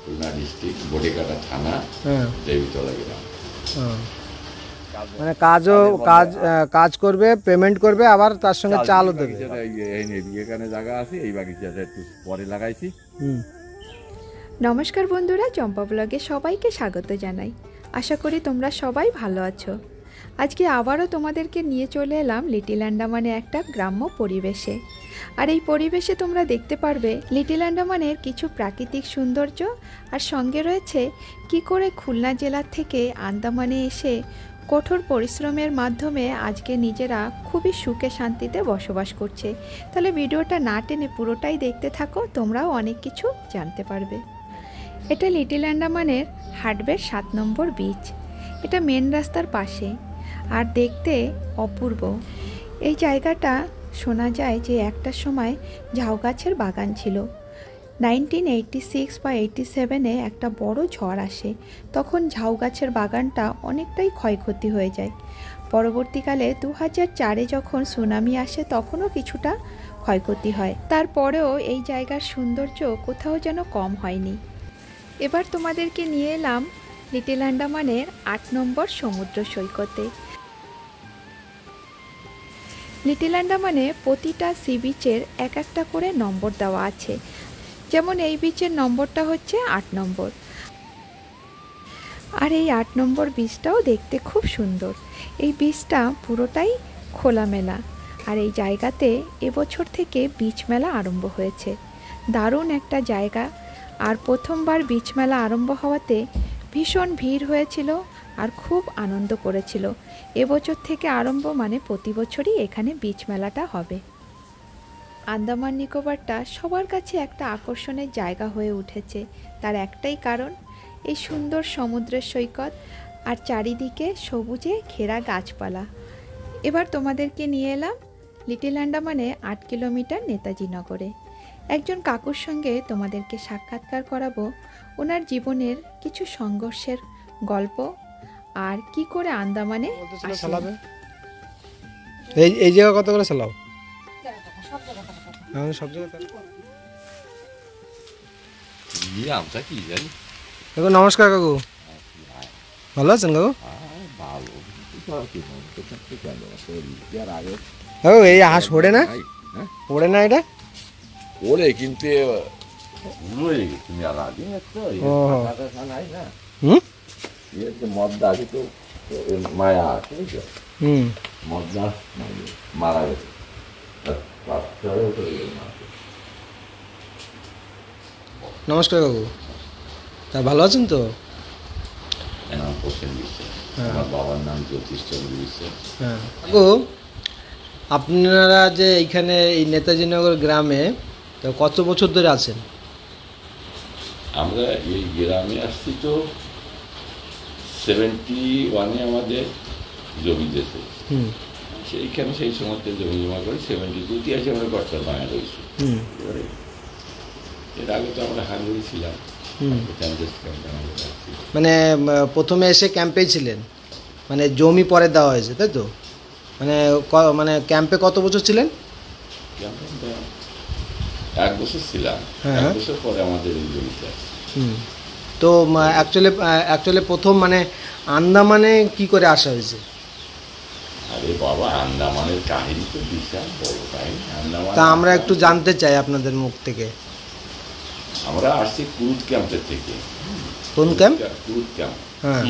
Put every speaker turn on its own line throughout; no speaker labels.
Khulna district বডিকাটা থানা, দেবীতলা গ্রাম।
মানে কাজ করবে, পেমেন্ট করবে, আবার তার সঙ্গে চালও দেবে।
এখানে জায়গা আছে, এই বাগিচাটা একটু পরে লাগাইছি।
নমস্কার বন্ধুরা, চম্পা ব্লগে সবাইকে স্বাগত জানাই। আশা করি তোমরা সবাই ভালো আছো। আজকে আবারও তোমাদেরকে নিয়ে চলে এলাম লিটিল আন্ডামানে একটা গ্রাম্য পরিবেশে। আর এই পরিবেশে তোমরা দেখতে পারবে লিটিল আন্ডামানের কিছু প্রাকৃতিক সৌন্দর্য, আর সঙ্গে রয়েছে কি করে খুলনা জেলার থেকে আন্দামানে এসে কঠোর পরিশ্রমের মাধ্যমে আজকে নিজেরা খুবই সুখে শান্তিতে বসবাস করছে। তাহলে ভিডিওটা না টেনে পুরোটাই দেখতে থাকো, তোমরাও অনেক কিছু জানতে পারবে। এটা লিটিল আন্ডামানের হাটবের 7 নম্বর বিচ। এটা মেন রাস্তার পাশে, আর দেখতে অপূর্ব। এই জায়গাটা শোনা যায় যে একটা সময় ঝাউ গাছের বাগান ছিল। 1986 বা 87-এ একটা বড় ঝড় আসে, তখন ঝাউ গাছের বাগানটা অনেকটাই ক্ষয়ক্ষতি হয়ে যায়। পরবর্তীকালে 2004-এ যখন সুনামি আসে, তখনও কিছুটা ক্ষয়ক্ষতি হয়। তারপরেও এই জায়গার সৌন্দর্য কোথাও যেন কম হয়নি। এবার তোমাদেরকে নিয়ে এলাম লিটিল আন্ডামানের 8 নম্বর সমুদ্র সৈকতে। লিটিল আন্ডামানে প্রতিটা সি বিচের এক একটা করে নম্বর দেওয়া আছে। যেমন এই বিচের নম্বরটা হচ্ছে 8 নম্বর। আর এই 8 নম্বর বিচটাও দেখতে খুব সুন্দর। এই বিচটা পুরোটাই খোলামেলা, আর এই জায়গাতে এবছর থেকে বিচ মেলা আরম্ভ হয়েছে। দারুণ একটা জায়গা। আর প্রথমবার বিচ মেলা আরম্ভ হওয়াতে ভীষণ ভিড় হয়েছিল, আর খুব আনন্দ করেছিল। এবছর থেকে আরম্ভ, মানে প্রতি বছরই এখানে বিচ মেলাটা হবে। আন্দামান নিকোবরটা সবার কাছে একটা আকর্ষণের জায়গা হয়ে উঠেছে। তার একটাই কারণ, এই সুন্দর সমুদ্রের সৈকত আর চারিদিকে সবুজে ঘেরা গাছপালা। এবার তোমাদেরকে নিয়ে এলাম লিটিল আন্ডামানে 8 কিলোমিটার নেতাজি নগরে। একজন কাকুর সঙ্গে তোমাদেরকে সাক্ষাৎকার করাবো। ওনার জীবনের কিছু সংঘর্ষের গল্প, আর কি করে আন্দামানে
এই জায়গা কত করে চালাও? সব জায়গা। দেখো, নমস্কার কাকু, ভালো আছেন কাকু? এই হাঁস ওড়ে না? ওড়ে না এটা?
ওরে কিন্তু মদ্দা আছে তো, মায়া আছে, মদ্দা মারা গেছে।
নমস্কার কাকু, তা ভালো আছেন তো?
নাম প্রসেন বিশ্বাস, আমার বাবার নাম জ্যোতিষচন্দ্র বিশ্বাস।
হ্যাঁ কাকু, আপনারা যে এইখানে এই নেতাজিনগর গ্রামে তো কত বছর ধরে আছেন?
আমরা এই গ্রামে আসছি তো 71-এ আমাদের জমি দিয়েছে। সেইখানে সেই সময়তে জমি জমা করে 72-তে আসে আমরা গড়টার বাঙা রয়েছি। এর আগে তো আমরা হাঙ্গেরি ছিলাম।
মানে প্রথমে এসে ক্যাম্পেই ছিলেন, মানে জমি পরে দেওয়া হয়েছে, তাই তো? মানে ক্যাম্পে কত বছর ছিলেন?
ক্যাম্পে 1 বছর ছিলাম। 1 বছর পরে আমাদের এই জমিতে আসছে।
তো অ্যাকচুয়ালি প্রথম মানে আন্দামানে কি করে আসা হয়েছে?
আরে বাবা, আন্দামানের কাহিনী তো বিশাল বড় কাহিনী। আন্দামান
তা আমরা একটু জানতে চাই আপনাদের মুখ থেকে।
আমরা আসছি কুরুদ ক্যাম্পের থেকে।
কোন ক্যাম্প?
কুরুদ ক্যাম্প,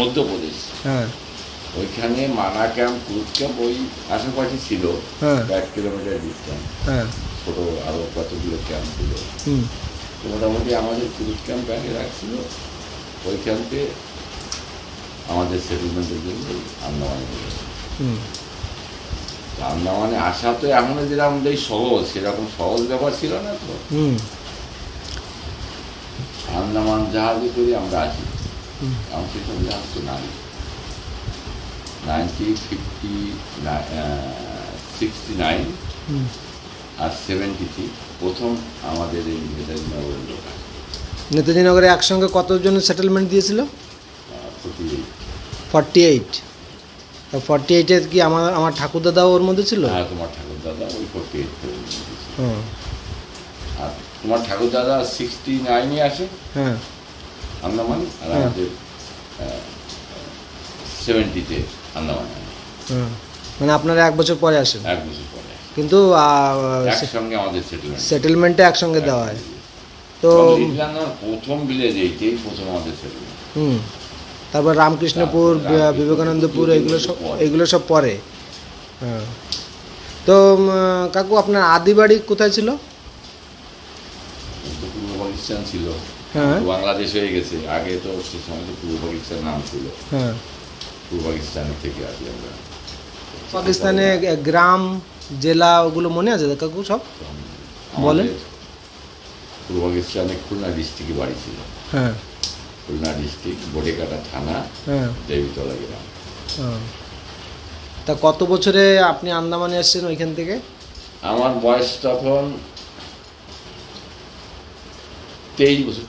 মধ্যপ্রদেশ।
হ্যাঁ, ওইখানে
মানা ক্যাম্প, কুরুদ ক্যাম্প ওই আশেপাশে ছিল। 1 কিলোমিটার ডিস্টেন্স। ছোট আরো কতগুলো ক্যাম্প ছিল। মোটামুটি আমাদের কুরুদ ক্যাম্প ব্যাংকে রাখছিল। ওই ক্যাম্পে আমাদের সেটেলমেন্টের জন্য আন্দামানে আন্দামানে আসা তো এখনো যেরকম সহজ, সেরকম সহজ ব্যাপার ছিল না তো। আন্দামান জাহাজে করে আমরা আসি। আমার সেসব জাহাজ তো নাই। 1969 আর 73 প্রথম আমাদের এই নেতাজিনগরের লোক।
নেতাজিনগরে একসঙ্গে কতজনের সেটেলমেন্ট দিয়েছিল?
48।
48-এর কি আমার ঠাকুরদাদাও ওর মধ্যে ছিল?
হ্যাঁ, তোমার ঠাকুরদাদা ওই 48 আর তোমার ঠাকুরদাদা 69-এ আসে। আন্দামান, আর আমাদের 70-তে আন্দামানে।
মানে আপনারা 1 বছর পরে আসেন?
1 বছর পরে,
কিন্তু
একসঙ্গে আমাদের
সেটেলমেন্টে একসঙ্গে দেওয়া হয়। তো
প্রথম ভিলেজ এইটাই প্রথম আমাদের সেটেলমেন্ট।
তারপর রামকৃষ্ণপুর, বিবেকানন্দপুর, এগুলো সব পরে। হ্যাঁ। তো কাকু আপনার আদি বাড়ি কোথায় ছিল?
পূর্ব পাকিস্তান ছিল,
হ্যাঁ,
বাংলাদেশ হয়ে গেছে। আগে তো সে সময় তো পূর্ব পাকিস্তান নাম ছিল। হ্যাঁ, পূর্ব পাকিস্তানের থেকে আসি আমরা।
পাকিস্তানে গ্রাম, জেলা ওগুলো মনে আছে কাকু সব বলেন?
পূর্ব পাকিস্তানে খুলনা ডিস্ট্রিক্টে বাড়ি ছিল। হ্যাঁ, খুলনা ডিস্ট্রিক্ট, বড়িকাটা থানা, দেবীতলা গ্রাম।
তা কত বছরে আপনি আন্দামানে আসছেন ওইখান থেকে?
আমার বয়স তখন 23 বছর।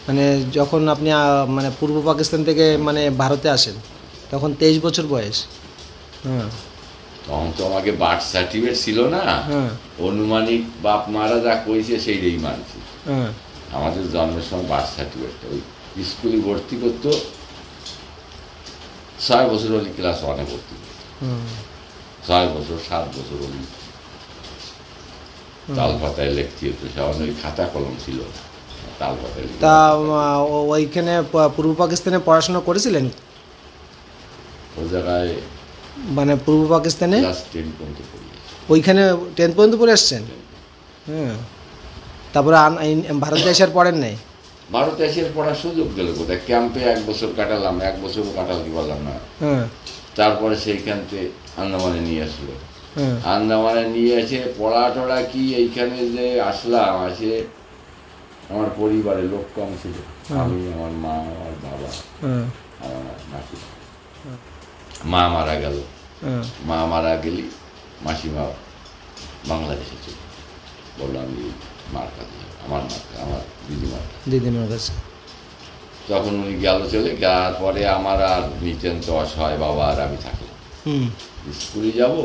মানে যখন আপনি মানে পূর্ব পাকিস্তান থেকে মানে ভারতে আসেন তখন 23 বছর বয়স। হ্যাঁ,
তখন তো আমাকে বার্থ সার্টিফিকেট ছিল না। অনুমানিক বাপ মারা যা কইছে সেইটাই মানছি। আমাদের জন্মের সময় বার্থ সার্টিফিকেটটা ওই স্কুলে ভর্তি করতো, 6 বছর হলে ক্লাস 1-এ ভর্তি করতো। 6 বছর 7 বছর হলে তাল পাতায় লিখতে হতো। সেমন ওই খাতা কলম ছিল, তাল পাতায়।
তা ওইখানে পূর্ব পাকিস্তানে পড়াশোনা করেছিলেন?
ওই জায়গায়
মানে পূর্ব পাকিস্তানে
ক্লাস 10 পর্যন্ত পড়ি।
ওইখানে 10 পর্যন্ত পড়ে আসছেন? হ্যাঁ। তারপরে ভারতে আসার পড়েন নাই?
ভারতে এসে পড়ার সুযোগ দিল কোথায়? ক্যাম্পে 1 বছর কাটালাম, 1 বছরও কাটাতে পারলাম না। তারপরে সেইখান থেকে আন্দামানে নিয়ে আসলো। আন্দামানে নিয়ে এসে পড়া টড়া কি এইখানে যে আসলাম, আসে আমার পরিবারে লোক কম ছিল। আমি, আমার মা, আমার বাবা, আমার মাসি। মা মারা গেল। মা মারা গেলি মাসিমা বাংলাদেশে ছিল। বললো আমি মার কাছে, আমার দিদিমার কাছে। তখন উনি গেল, চলে যাওয়ার পরে আমার আর নিতান্ত অসহায় বাবা আর আমি থাকলাম। স্কুলে যাব,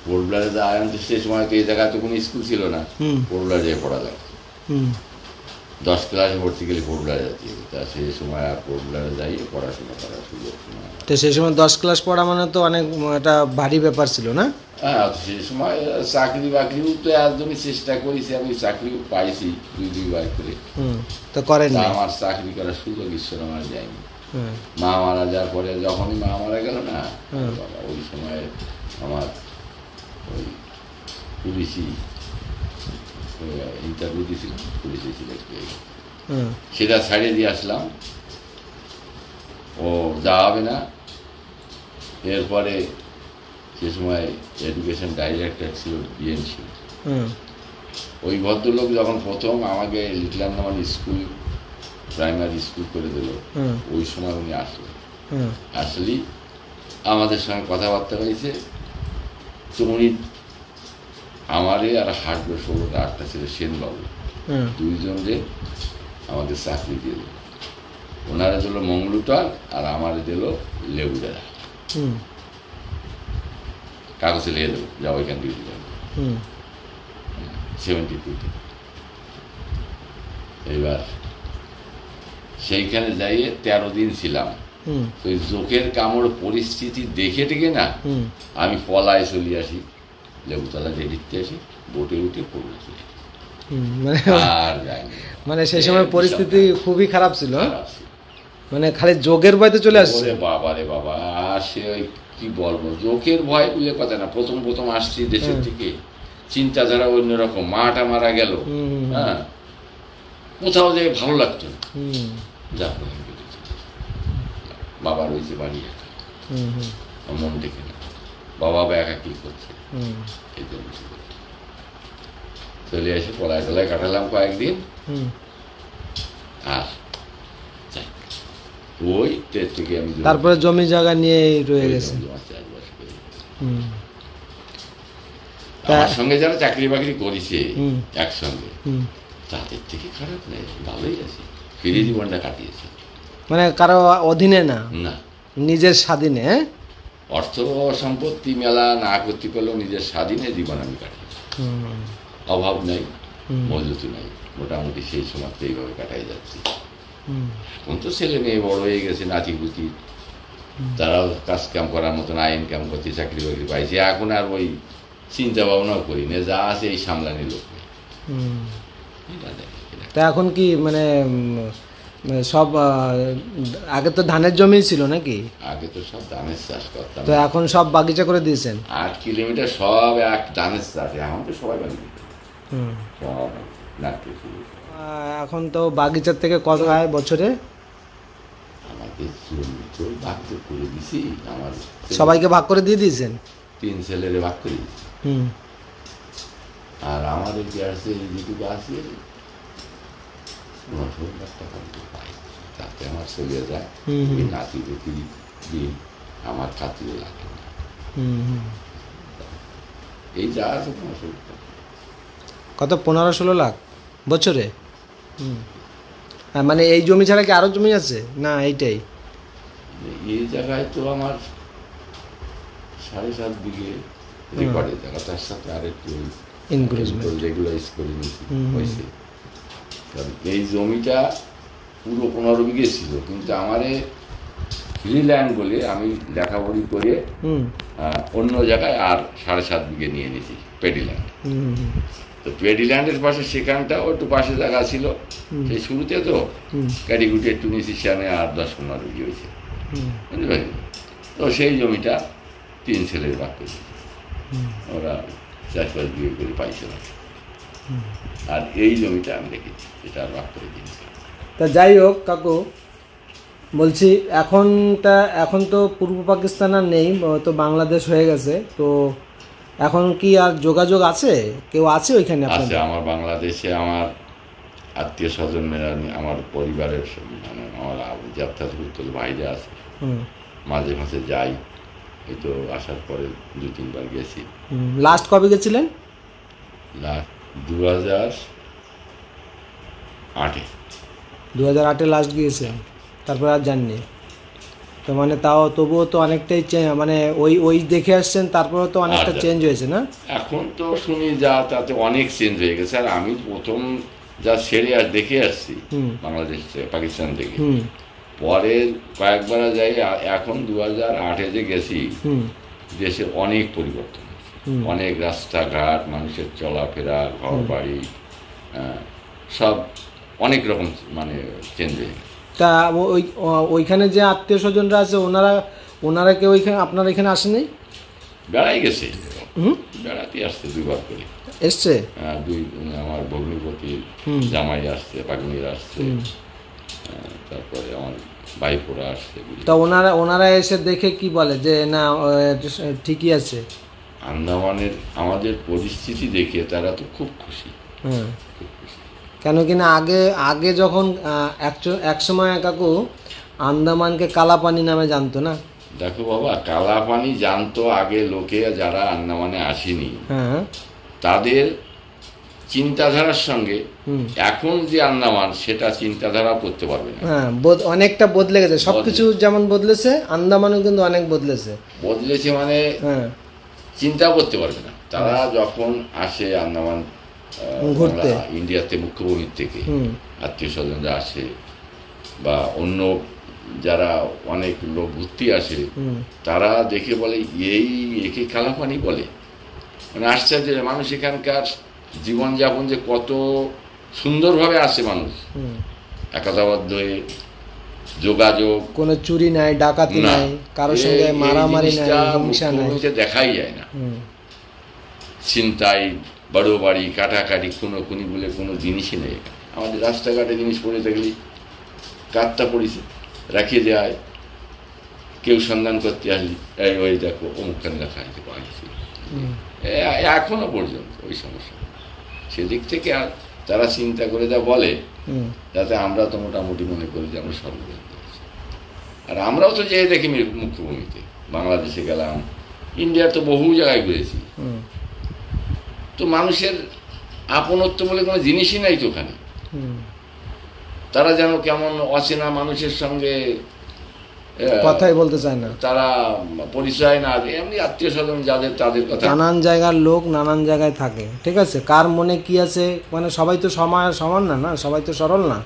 পোর্টব্লেয়ারে যাই। সে সময় তো এই জায়গায় তো কোনো স্কুল ছিল না, পোর্টব্লেয়ারে যেয়ে পড়া লাগতো। 10 ক্লাসে ভর্তি গেলে পোর্টব্লেয়ারে যেতে হবে। তা সেই সময় আর পোর্টব্লেয়ারে যাই পড়াশোনা করার সুযোগ ছিল না।
তো সেই সময় 10 ক্লাস পড়া মানে তো অনেক একটা ভারী ব্যাপার ছিল না?
হ্যাঁ, সেই সময় চাকরি বাকরিও তো একদমই চেষ্টা করেছি, আমি চাকরিও পাইছি 2-2বার করে।
তো করেন না?
আমার চাকরি করার সুযোগ ঈশ্বর আমার যায়নি। মা মারা যাওয়ার পরে, যখনই মা মারা গেল না বাবা, ওই সময় আমার ওই পুলিশি ইন্টারভিউ দিয়েছিলাম, পুলিশে সিলেক্ট হয়ে গেল। সেটা ছাড়িয়ে দিয়ে আসলাম, ও যাওয়াবে না। এরপরে সে সময় এডুকেশন ডাইরেক্টর ছিল বিএনসি। ওই ভদ্রলোক যখন প্রথম আমাকে little Andaman school, primary school করে দিল, ওই সময় উনি আসলেন। আসলেই আমাদের সঙ্গে কথাবার্তা হয়েছে। তো উনি আমারে আর হাটবে 16-8টা ছিল সেনবাবু, 2 জনরে আমাদের চাকরি দিয়ে দিল। ওনারা দিল মঙ্গলুটার আর আমারে দিল লেবুডারা। কাগজে লিখে দেবো, যাও ওইখান থেকে দিতে হবে। 72-তে। এইবার সেইখানে যাইয়ে 13 দিন ছিলাম। তো ওই জোকের কামড় পরিস্থিতি দেখে টেকে না আমি পলায় চলে আসি, লেবুতলা রেডিতে আসি, বোটে উঠে পড়ে চলে। আর যাইনি।
মানে সেই সময় পরিস্থিতি খুবই খারাপ ছিল। মানে খালি যোগের ভয়তে চলে আসছে।
বাবা রে বাবা, আর সে ওই কি বলবো, জোকের ভয় বলে কথা না। প্রথম আসছি দেশের থেকে, চিন্তাধারা অন্যরকম। মাটা মারা গেল, হ্যাঁ, কোথাও যে ভালো লাগতো না। যা বাবা রয়েছে বাড়ি একা, মন দেখে না, বাবা একা কি করছে, এই জন্য চলে এসে পলায় টলায় কাটালাম কয়েকদিন। আর ওই থেকে আমি
তারপরে জমি জায়গা নিয়ে রয়ে গেছে।
আমার সঙ্গে যারা চাকরি বাকরি করেছে একসঙ্গে, তাদের থেকে খারাপ নেই, ভালোই আছে, ফিরে জীবনটা কাটিয়েছে।
মানে কারো অধীনে না,
না,
নিজের স্বাধীনে।
অর্থ সম্পত্তি মেলা না করতে পারলেও নিজের স্বাধীনে জীবন আমি কাটিয়েছি। অভাব নাই, মজুতি নাই, মোটামুটি সেই সময় এইভাবে কাটাই যাচ্ছি। এখন তো ছেলে মেয়ে বড় হয়ে গেছে, নাতিপুতি, তারাও কাজ কাম করার মতন আইন কাম করছে, চাকরি বাকরি পাইছে। এখন আর ওই চিন্তা ভাবনাও করি না, যা আছে এই সামলানি লোক।
তা এখন কি মানে সব আগে তো ধানের জমি ছিল নাকি?
আগে তো সব ধানের চাষ করতাম,
তো এখন সব বাগিচা করে দিয়েছেন?
8 কিলোমিটার সব এক ধানের চাষ। এখন তো সবাই বাগিচা সব নাটকে শুরু।
এখন তো বাগিচার থেকে কত আয় বছরে?
আমাদের জমি তো ভাগ তো করে দিছি, আমার
সবাইকে ভাগ করে দিয়ে দিয়েছেন?
3 ছেলের ভাগ করে দিছি। আর আমাদের যে আছে যেটুকু আছে 9 লাখ টাকা পাই, তাতে আমার চলে যায়। ওই নাতি পুতি দিন আমার খাতিও লাগে না। এই যা আছে 9 লাখ টাকা।
কত? 15-16 লাখ বছরে? মানে এই জমি ছাড়া কি আরো জমি আছে না এইটাই?
এই জায়গায় তো আমার 7.5 বিঘে রেকর্ডের জায়গা, তার সাথে আরেকটু রেগুলারাইজ করে নিয়েছি হয়েছে। এই জমিটা পুরো 15 বিঘে ছিল, কিন্তু আমারে ফ্রি ল্যান্ড বলে আমি লেখাপড়ি করে অন্য জায়গায় আর 7.5 বিঘে নিয়ে নিয়েছি পেডি ল্যান্ড। তো পেডি ল্যান্ডের পাশে সেখানটাও একটু পাশে জায়গা ছিল, সেই শুরুতে তো ক্যাটিগুটি একটু নিয়েছি, সেখানে আর 10-15 বিঘে হয়েছে, বুঝতে পারি। তো সেই জমিটা 3 ছেলের ভাগ করেছি, ওরা 4-5 বিঘে করে পাইছিল। আর এই জমিটা আমি রেখেছি, এটা আর ভাগ করে দিই।
তা যাই হোক কাকু, বলছি এখন তো পূর্ব পাকিস্তান আর নেই, তো বাংলাদেশ হয়ে গেছে। তো এখন কি আর যোগাযোগ আছে? কেউ আছে ওইখানে?
আছে, আমার বাংলাদেশে আমার আত্মীয় স্বজনেরা, আমার পরিবারের মানে আমার যাত্রা করতে ভাইরা আছে, মাঝে মাঝে যাই। এই তো আসার পরে 2-3 বার গেছি।
লাস্ট কবে গেছিলেন? 2008-এ লাস্ট গিয়েছেন, তারপর আর যাননি? তো মানে তবুও তো অনেকটাই মানে ওই দেখে আসছেন, তারপরে তো অনেকটা চেঞ্জ হয়েছে না?
এখন তো শুনি যা তাতে অনেক চেঞ্জ হয়ে গেছে। আর আমি প্রথম যা ছেড়ে আর দেখে আসছি বাংলাদেশ পাকিস্তান থেকে, পরে কয়েকবার যাই। এখন 2008-এ যে গেছি, দেশে অনেক পরিবর্তন, অনেক রাস্তাঘাট, মানুষের চলাফেরা, ঘর বাড়ি, সব অনেক রকম মানে চেঞ্জ হয়ে গেছে।
তা ওইখানে যে আত্মীয় স্বজনরা আছে, ওনারা কেউ আপনার এখানে আসেনি?
বেড়াই গেছে, বেড়াতে আসছে 2 বার করে
এসছে।
আমার ভগ্নিপতি জামাই আসছে, পাগনিরা আসছে, তারপরে আমার ভাইপোরা আসছে।
তা ওনারা এসে দেখে কি বলে যে না ঠিকই আছে?
আন্দামানের আমাদের পরিস্থিতি দেখে তারা তো খুব খুশি।
কেন কিনা আগে যখন এক সময় কাকু আন্দামানকে কালাপানি নামে জানতো না?
দেখো বাবা, কালাপানি জানতো আগে লোকে যারা আন্দামানে আসেনি, তাদের চিন্তাধারার সঙ্গে এখন যে আন্দামান সেটা চিন্তাধারা করতে পারবে না।
অনেকটা বদলে গেছে, সবকিছু যেমন বদলেছে, আন্দামানও কিন্তু অনেক বদলেছে
মানে চিন্তা করতে পারবে না। তারা যখন আসে আন্দামান ঘুরতে, ইন্ডিয়াতে মুখ্যভূমির থেকে আত্মীয় স্বজনরা আসে, বা অন্য যারা অনেক লোক ঘুরতে আসে, তারা দেখে বলে একে কালাপানি বলে। মানে আশ্চর্য, মানুষ এখানকার জীবনযাপন যে কত সুন্দরভাবে আসে, মানুষ একতাবদ্ধ হয়ে, যোগাযোগ,
কোনো চুরি নাই, ডাকাতি নাই, কারোর সঙ্গে মারামারি নাই, হিংসা নাই,
দেখাই যায় না। ছিনতাই, বড় বাড়ি, কাটাকাটি, খুনোখুনি বলে কোনো জিনিসই নেই। আমাদের রাস্তাঘাটে জিনিস পড়ে থাকলে কাঠটা পড়েছে রাখিয়ে যায়, কেউ সন্ধান করতে আসলি ওই দেখো অমুকখানে রাখা আছে, পাইছি। এখনো পর্যন্ত ওই সমস্যা। সেদিক থেকে আর তারা চিন্তা করে যা বলে, যাতে আমরা তো মোটামুটি মনে করি যে আমরা সর্বজন আছি। আর আমরাও তো যেয়ে দেখি মুখ্যভূমিতে, বাংলাদেশে গেলাম, ইন্ডিয়ার তো বহু জায়গায় ঘুরেছি। তো মানুষের আপনত্ব বলে কোনো জিনিসই নাই তো ওখানে। তারা যেন কেমন অচেনা মানুষের সঙ্গে
কথাই বলতে চায় না,
তারা পরিচয় না, এমনি আত্মীয় স্বজন যাদের, তাদের কথা।
নানান জায়গার লোক নানান জায়গায় থাকে, ঠিক আছে, কার মনে কি আছে, মানে সবাই তো সমান না, সবাই তো সরল না।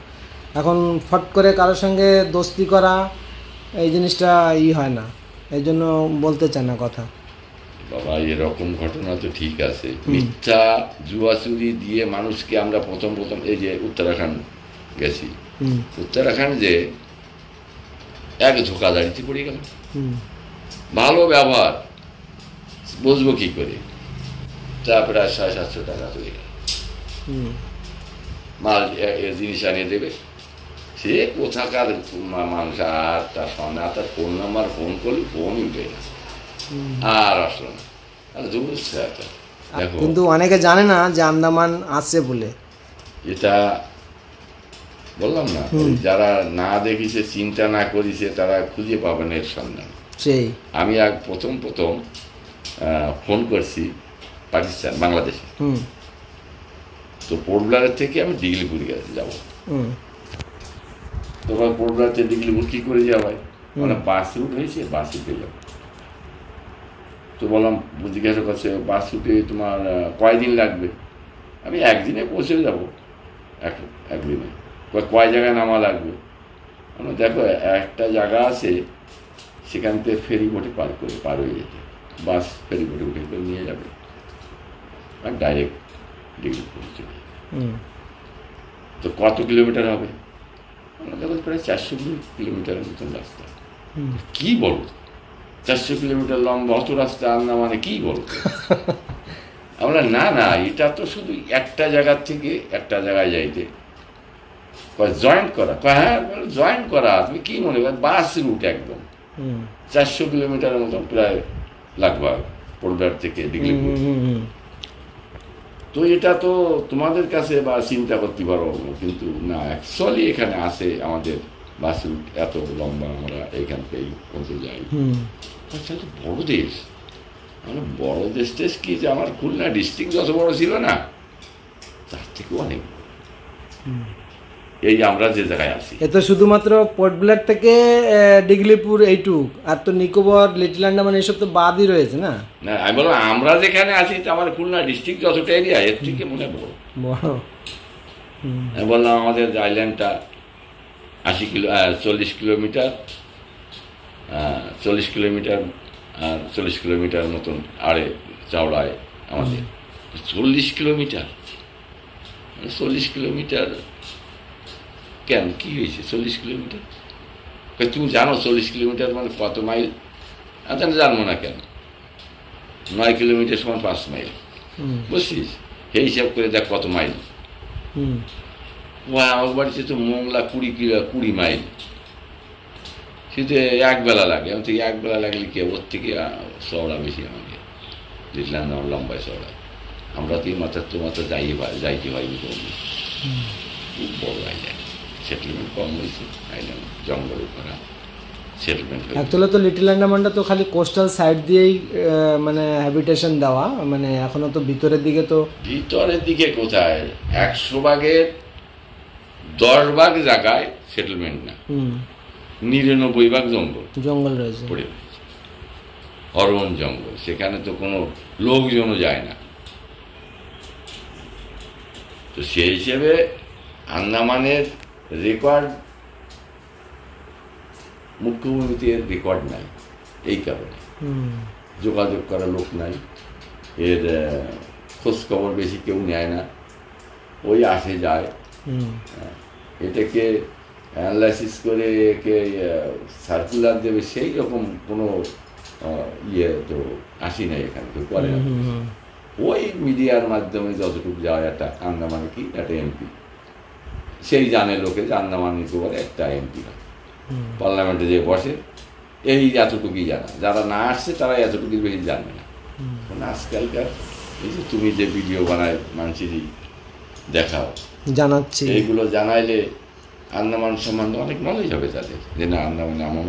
এখন ফট করে কারোর সঙ্গে দোস্তি করা এই জিনিসটা হয় না, এই জন্য বলতে চায় না কথা।
বাবা এরকম ঘটনা তো ঠিক আছে, মিথ্যা জুয়াচুরি দিয়ে মানুষকে আমরা প্রথম এই যে উত্তরাখণ্ড গেছি, উত্তরাখণ্ড যে এক ধোকাধাড়িতে পড়ে গেল, ভালো ব্যবহার বুঝবো কি করে, তা প্রায় 700-700 টাকা চলে গেল। মাল জিনিস আনিয়ে দেবে, সে কোথাকার মানুষ, আর তার সামনে আর তার ফোন নাম্বার ফোন করলে ফোনই উঠে না, আর আসলো না।
কিন্তু অনেকে জানে না যে আন্দামান আছে বলে।
এটা বললাম না, যারা না দেখিছে চিন্তা না করিছে তারা খুঁজে পাবেন এর সন্ধান।
সেই
আমি প্রথম ফোন করছি পাকিস্তান, বাংলাদেশে, তো পোর্টব্লেয়ার থেকে আমি ডিগলিপুর যাবো। তোমার পোর্টব্লেয়ার থেকে ডিগলিপুর কি করে যাওয়া হয়, মানে বাস রুট হয়েছে, বাস রুটে যাবো। তো বললাম, জিজ্ঞাসা করছে বাস রুটে তোমার কয়দিন লাগবে? আমি একদিনে পৌঁছে যাবো, একদিনে। কয় জায়গায় নামা লাগবে? দেখো একটা জায়গা আছে, সেখান থেকে ফেরি বোটে পার হয়ে যেতে, বাস ফেরি বোটে উঠে করে নিয়ে যাবে, আর ডাইরেক্ট ডিগ্রি পৌঁছে। তো কত কিলোমিটার হবে? দেখো প্রায় 400 কিলোমিটারের মতন রাস্তা। কি বলো, 400 কিলোমিটার লম্বা অত রাস্তা আন্দামানে, কি বলতো? আমরা না এটা তো শুধু একটা জায়গার থেকে একটা জায়গায় যাইতে জয়েন্ট করা। হ্যাঁ জয়েন্ট করা, তুমি কি মনে কর, বাস রুট একদম 400 কিলোমিটারের মতন প্রায় লাগবে পোর্টব্লেয়ার থেকে ডিগলিপুর। তো এটা তো তোমাদের কাছে বা চিন্তা করতে পারো, কিন্তু না, অ্যাকচুয়ালি এখানে আসে আমাদের বাস রুট এত লম্বা, আমরা এইখান থেকে পৌঁছে যাই। বড় দেশ, মানে বড় দেশ টেশ কি, যে আমার খুলনা ডিস্ট্রিক্ট যত বড় ছিল না, তার থেকে অনেক এই আমরা যে জায়গায় আছি।
এ তো শুধুমাত্র পোর্টব্লেয়ার থেকে ডিগলিপুর এইটুক, আর তো নিকোবর, লিটল আন্দামান এইসব তো বাদই রয়েছে না।
না আমি বললাম আমরা যেখানে আছি, তো আমার খুলনা ডিস্ট্রিক্ট যতটা এরিয়া, এর থেকে মনে বড়। আমি বললাম আমাদের আইল্যান্ডটা 40 কিলোমিটার, 40 কিলোমিটার আর 40 কিলোমিটার মতন আড়ে চাওড়ায় আমাদের। 40 কিলোমিটার, 40 কিলোমিটার কেন, কি হয়েছে 40 কিলোমিটার? তুমি জানো 40 কিলোমিটার মানে কত মাইল? আচ্ছা জানবো না কেন, 9 কিলোমিটার সমান 5 মাইল, বুঝছিস? সেই হিসাব করে দেখ কত মাইল। আমার বাড়িতে তো মোংলা 20 মাইল, সেটা একবেলা লাগে। আমি থেকে একবেলা লাগলে কি, ওর থেকে চওড়া বেশি আমাকে, লিটল আন্দামান লম্বায় চওড়া। আমরা তো মাথা যাইতে হয়নি, খুব বড় আইল্যান্ড, সেটেলমেন্ট কম হয়েছে, আইল্যান্ড জঙ্গলের করা সেটেলমেন্ট।
অ্যাকচুয়ালি তো লিটল আন্দামানটা তো খালি কোস্টাল সাইড দিয়েই মানে হ্যাবিটেশন দেওয়া, মানে এখনো তো ভিতরের দিকে তো।
ভিতরের দিকে কোথায়, 100 ভাগের 10 ভাগ জায়গায় সেটেলমেন্ট না, 99 ভাগ জঙ্গল
রয়েছে,
পড়ে রয়েছে, অরণ্য জঙ্গল। সেখানে তো কোনো লোকজনও যায় না। তো সেই হিসেবে আন্দামানের রেকর্ড, মুখ্যভূমিতে রেকর্ড নাই, এই কারণে যোগাযোগ করার লোক নাই, এর খোঁজ খবর বেশি কেউ নেয় না, ওই আসে যায়। এটাকে অ্যানালাইসিস করে একে সার্কুলার দেবে, সেই রকম কোনো তো আসি নাই, এখানে কেউ করে না। ওই মিডিয়ার মাধ্যমে যতটুকু যায়, একটা আন্দামান কি একটা এমপি, সেই জানে লোকে যে আন্দামান নিকোবরে একটা এমপি হয়, পার্লামেন্টে যে বসে, এই এতটুকুই জানা। যারা না আসছে তারা এতটুকুই বেশি জানবে না। আজকালকার এই যে তুমি যে ভিডিও বানায় মানুষেরই দেখাও,
জানাচ্ছি,
এইগুলো জানাইলে আন্দামান সম্বন্ধে অনেক নলেজ হবে তাদের, যে না আন্দামানে এমন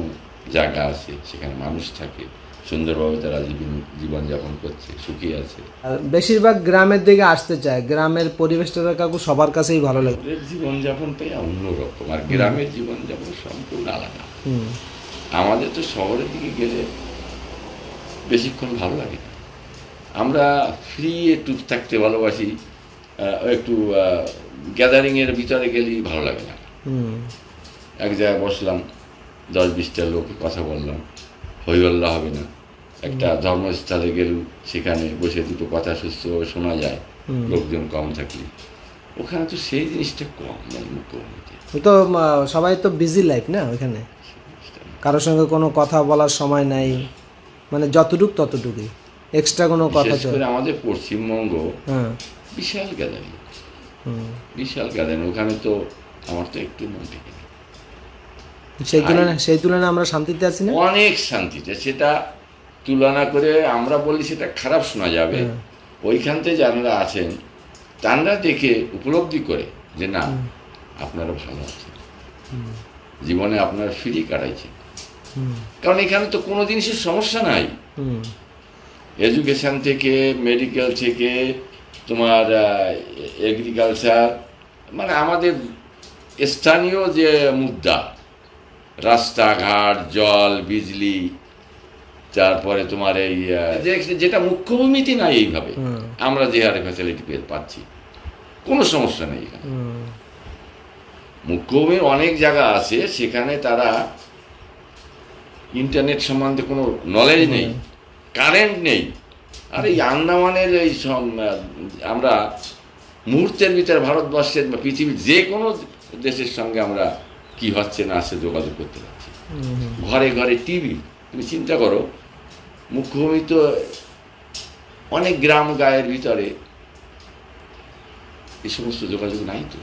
জায়গা আছে, সেখানে মানুষ থাকে, সুন্দরভাবে তারা জীবনযাপন করছে, সুখী আছে।
বেশিরভাগ গ্রামের দিকে আসতে চায়, গ্রামের পরিবেশটা কাকু সবার কাছেই ভালো লাগে।
জীবনযাপনটাই অন্যরকম, আর গ্রামের জীবনযাপন সম্পূর্ণ আলাদা। আমাদের তো শহরের দিকে গেলে বেশিক্ষণ ভালো লাগে না, আমরা ফ্রি একটু থাকতে ভালোবাসি, একটু গ্যাদারিংয়ের ভিতরে গেলেই ভালো লাগে না। এক জায়গায় বসলাম, 10-20টা লোক কথা বললাম, হইহল্লা হবে না। একটা ধর্মস্থলে গেলেও সেখানে বসে দুটো কথা সুস্থভাবে শোনা যায়, লোকজন কম থাকলে। ওখানে তো সেই জিনিসটা কম নাই। মুখ্যমন্ত্রী
তো সবাই তো বিজি লাইফ না, ওইখানে কারোর সঙ্গে কোনো কথা বলার সময় নাই, মানে যতটুক ততটুকুই, এক্সট্রা কোনো কথা।
আমাদের পশ্চিমবঙ্গ বিশাল গ্যাদারিং, বিশাল গ্যাদারিং। ওখানে তো আমার তো একটু মন থেকে
সেই তুলনায় আমরা শান্তিতে আছি না,
অনেক শান্তিতে। সেটা তুলনা করে আমরা বলি সেটা খারাপ শোনা যাবে। ওইখান থেকে যারা আছেন তারা দেখে উপলব্ধি করে যে না, আপনারা ভালো আছেন, জীবনে আপনারা ফ্রি কাটাইছেন। কারণ এখানে তো কোনো জিনিসের সমস্যা নাই, এডুকেশন থেকে, মেডিকেল থেকে, তোমার এগ্রিকালচার, মানে আমাদের স্থানীয় যে মুদ্রা, রাস্তাঘাট, জল, বিজলি, তারপরে তোমার এই যেটা মুখ্যভূমিতে নাই এইভাবে আমরা যে হারে ফ্যাসিলিটি পাচ্ছি, কোনো সমস্যা নেই এখানে। মুখ্যভূমির অনেক জায়গা আছে সেখানে তারা ইন্টারনেট সম্বন্ধে কোনো নলেজ নেই, কারেন্ট নেই। আর এই আন্দামানের এই আমরা মুহূর্তের ভিতরে ভারতবর্ষের বা পৃথিবীর যে কোনো দেশের সঙ্গে আমরা কি হচ্ছে না আসছে যোগাযোগ করতে পারছি। ঘরে ঘরে টিভি। তুমি চিন্তা করো, মুখ্যভূমি তো অনেক গ্রাম গায়ের ভিতরে এই সমস্ত যোগাযোগ নাই তো,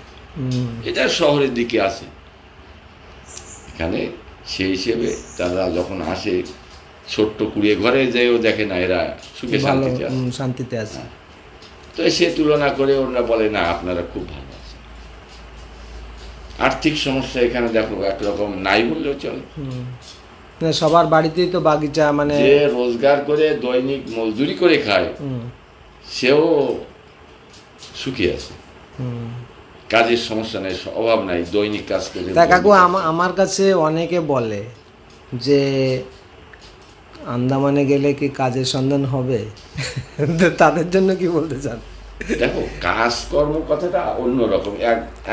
এটা শহরের দিকে আসে। এখানে সেই হিসেবে তারা যখন আসে ছোট্ট কুড়িয়ে ঘরে যেও দেখে না এরা সুখে
শান্তিতে আছে।
তো সে তুলনা করে ওরা বলে না আপনারা খুব ভালো আছেন। আর্থিক সমস্যা এখানে দেখো একরকম নাই বললেও চলে।
সবার বাড়িতেই তো বাগিচা, মানে
যে রোজগার করে দৈনিক মজদুরি করে খায় সেও সুখী আছে, কাজের সমস্যা নেই, অভাব নাই, দৈনিক কাজ করে।
কাকু আমার কাছে অনেকে বলে যে আন্দামানে গেলে কি কাজের সন্ধান হবে, তাদের জন্য কি বলতে চান?
দেখো, কাজকর্ম কথাটা অন্যরকম,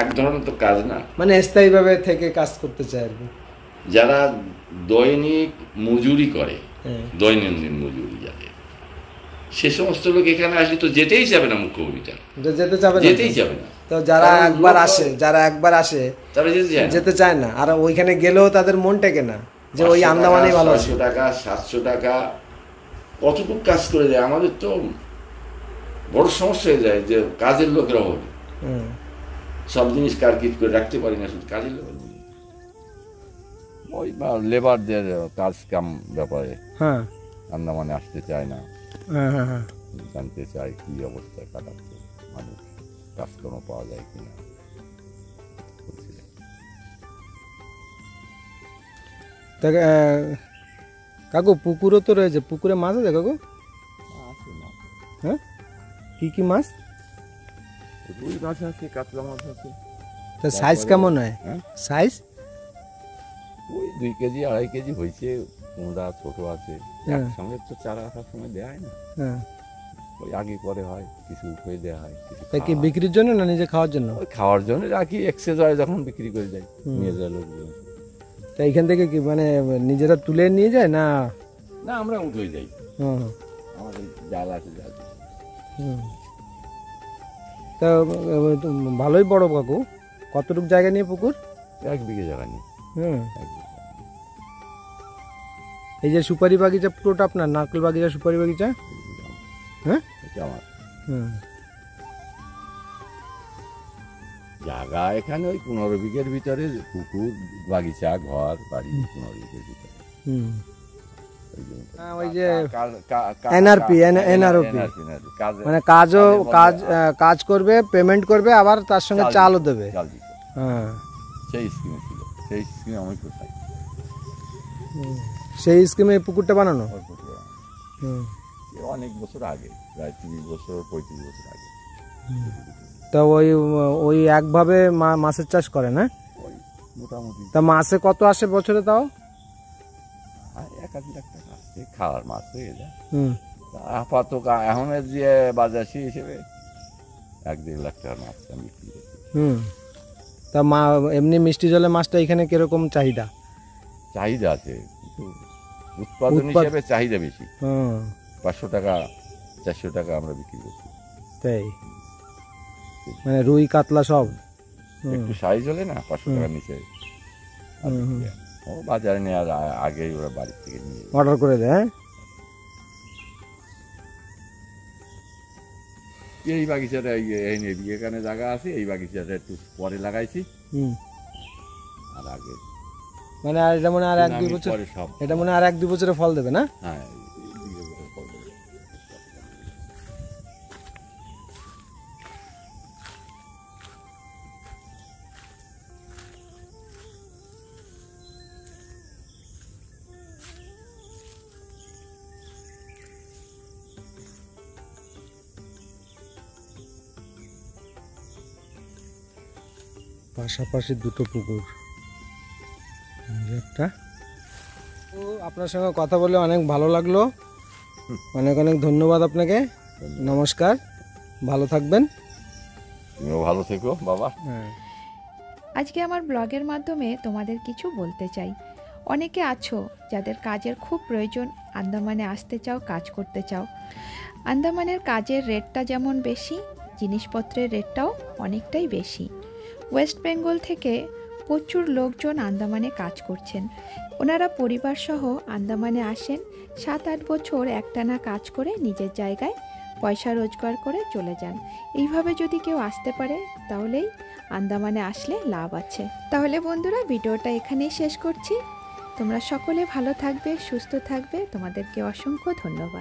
এক ধরনের তো কাজ না,
মানে স্থায়ীভাবে থেকে কাজ করতে চায় আর কি।
যারা দৈনিক মজুরি করে, দৈনন্দিন মজুরি যাদের, সে সমস্ত লোক এখানে আসলে তো যেতেই যাবে না, মুখ্যভূমিটা যেতেই যাবে না।
তো যারা একবার আসে
তারা
যেতে চায় না, আর ওইখানে গেলেও তাদের মন টেকে না যে ওই আন্দামানেই ভালো আছে।
600 টাকা 700 টাকা কতটুকু কাজ করে দেয়। আমাদের তো বড় সমস্যা হয়ে যায় যে কাজের লোকের অভাবে সব জিনিস কারকিট করে রাখতে পারি না, শুধু কাজের লোক। ওই লেবারদের কাজ কাম ব্যাপারে আন্দামানে আসতে চায় না, জানতে চায় কি অবস্থায় কাটাচ্ছে মানুষ, কাজকর্ম পাওয়া যায় কিনা।
কাকু পুকুরও তো রয়েছে, পুকুরে মাছ আছে কাকু? হ্যাঁ, কি কি মাছ?
রুই মাছ আছে, কাতলা মাছ আছে।
তা সাইজ কেমন হয়? সাইজ
ওই 2 কেজি 2.5 কেজি হয়েছে। কোনটা ছোট আছে, একসঙ্গে তো চারা আসার সময় দেওয়া হয় না, ওই আগে পরে হয়, কিছু উঠে দেওয়া হয়।
তাই কি বিক্রির জন্য না নিজে খাওয়ার জন্য?
ওই খাওয়ার জন্য রাখি, এক্সেস হয় যখন বিক্রি করে যায় নিয়ে যায় লোকজন।
তা এইখান থেকে কি মানে নিজেরা তুলে নিয়ে যায় না?
না, আমরা উঠে যাই, আমাদের জাল আছে, জাল।
তা ভালোই বড় কাকু। কতটুকু জায়গা নিয়ে পুকুর?
1 বিঘে জায়গা নিয়ে।
এই যে সুপারি বাগিচা পুরোটা আপনার? নারকেল বাগিচা, সুপারি বাগিচা? হ্যাঁ, এটা আমার
জায়গা। এখানে ওই 15 বিঘের ভিতরে পুকুর, বাগিচা, ঘর বাড়ি 15 বিঘের ভিতরে।
ওই যে এনআরপি মানে কাজ করবে, পেমেন্ট করবে, আবার তার সঙ্গে চালও দেবে।
সেই স্কিমে ছিল, সেই স্কিমে আমি কোথায়,
সেই স্কিমে পুকুরটা বানানো
অনেক বছর আগে, প্রায় 30 বছর 35 বছর আগে।
তা ওই একভাবে মাছের চাষ করে না
মোটামুটি?
তা মাছে কত আসে বছরে? তাও
1-2 লাখ টাকা আসছে, খাওয়ার মাছ হয়ে যায়। আপাতত এখনের যে বাজার সেই হিসেবে 1-1.5 লাখ টাকার মাছ আমি বিক্রি করছি।
তা এমনি মিষ্টি জলের মাছটা এখানে কিরকম চাহিদা?
চাহিদা আছে, কিন্তু উৎপাদন হিসেবে চাহিদা বেশি। 500 টাকা 400 টাকা আমরা বিক্রি করছি।
তাই মানে রুই কাতলা সব
একটু সাইজ হলে না 500 টাকার নিচে ও বাজারে নেওয়ার আগেই ওরা বাড়ি থেকে নিয়ে
অর্ডার করে দেয়।
এই বাগিচাটা এখানে জায়গা আছে, এই বাগিচাটা একটু পরে লাগাইছি। আর আগে
মানে আর এটা মনে আর 1-2 বছর, এটা মনে আর 1-2 বছরে ফল দেবে না?
হ্যাঁ,
পাশাপাশি দুটো পুকুর একটা। তো আপনার সঙ্গে কথা বলে অনেক ভালো লাগলো, অনেক অনেক ধন্যবাদ আপনাকে। নমস্কার, ভালো থাকবেন।
তুমিও ভালো থেকো বাবা।
হ্যাঁ,
আজকে আমার ব্লগের মাধ্যমে তোমাদের কিছু বলতে চাই। অনেকে আছো যাদের কাজের খুব প্রয়োজন, আন্দামানে আসতে চাও, কাজ করতে চাও। আন্দামানের কাজের রেটটা যেমন বেশি, জিনিসপত্রের রেটটাও অনেকটাই বেশি। ওয়েস্ট বেঙ্গল থেকে প্রচুর লোকজন আন্দামানে কাজ করছেন। ওনারা পরিবারসহ আন্দামানে আসেন, 7-8 বছর একটানা কাজ করে নিজের জায়গায় পয়সা রোজগার করে চলে যান। এইভাবে যদি কেউ আসতে পারে তাহলেই আন্দামানে আসলে লাভ আছে। তাহলে বন্ধুরা, ভিডিওটা এখানেই শেষ করছি। তোমরা সকলে ভালো থাকবে, সুস্থ থাকবে। তোমাদেরকে অসংখ্য ধন্যবাদ।